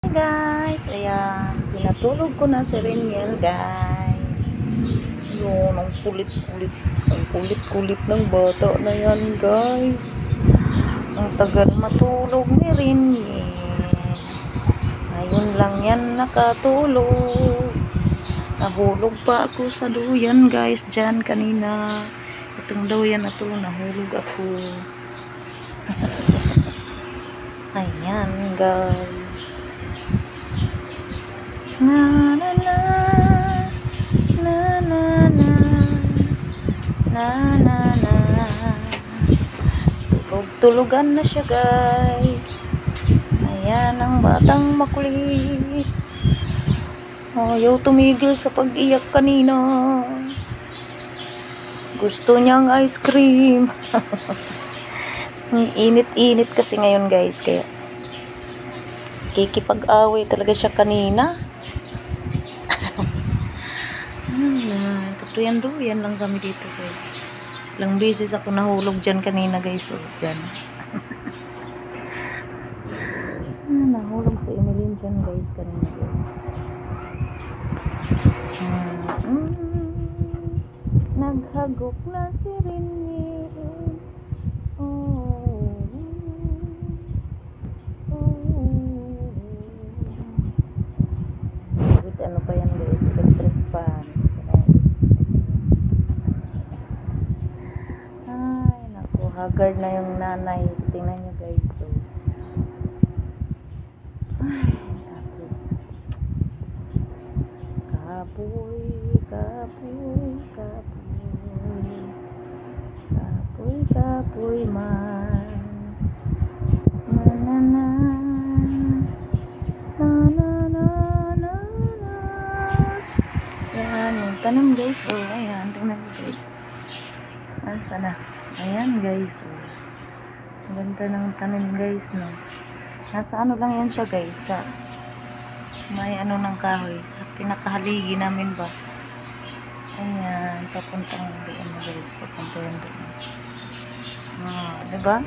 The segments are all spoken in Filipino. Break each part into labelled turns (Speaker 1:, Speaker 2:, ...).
Speaker 1: Guys, ayan, pinatulog ko na si Reniel, guys. Yun, ang kulit-kulit ng bata na yan, guys. Ang tagal matulog ni Reniel. Ngayon lang yan nakatulog. Nahulog pa ako sa duyan, guys, dyan kanina. Itong duyan na to, nahulog ako. Ayan, guys. Na na na na na na na na na. Tulugan na siya, guys. Ayan ang batang makulit. Ayaw tumigil sa pag-iyak kanina. Gusto niyang ice cream. Init-init kasi ngayon, guys, kaya kikipag-away talaga siya kanina. Katuyan-duyan lang kami dito, guys. Ilang beses ako nahulog dyan kanina, guys. So, dyan. Nahulog si Emeline dyan, guys, kanina, guys. Naghagok na si Reniel. Ano pa yan, guys? Electric fan. Ay, naku, haggard na yung nanay. Tingnan nyo, guys. So, ay, naku. Kapoy, kapoy, kapoy. Kapoy, kapoy man. Na na na. Na na na na na. Ayan, yung tanong, guys. Oh, ayan, tingnan nyo, guys. Sana. Ayan, guys. Oh. Ganda ng tanim, guys, no. Nasa ano lang yan siya, guys, sa may ano ng kahoy. Pinakahaligi namin ba. Ayan, papuntang doon, guys. Papunta yan doon. Diba?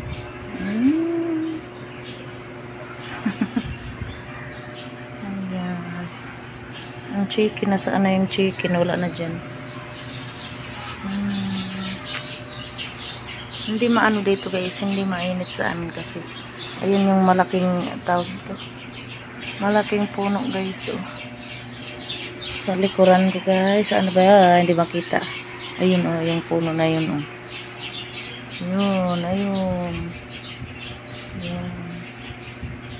Speaker 1: Ayan. Ang chicken, nasaan na yung chicken? Wala na dyan. Hindi maano dito, guys, hindi mainit sa amin kasi ayun yung malaking tawag ito, malaking puno, guys. Oh. Sa likuran ko, guys, ano ba, hindi makita. Ayun, oh, yung puno na yun, oh. Ayun.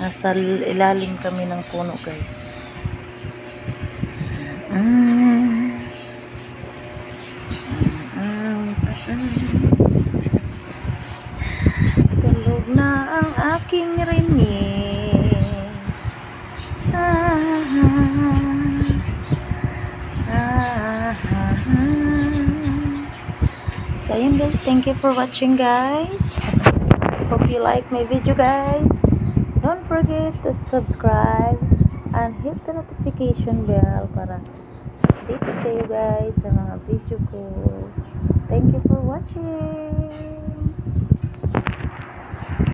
Speaker 1: Nasa ilalim kami ng puno, guys. Tulog na ang aking Reniel. So ayun, guys, thank you for watching, guys. Hope you like my video, guys. Don't forget to subscribe and hit the notification bell para updated kayo, guys, sa mga video ko. Thank you for watching.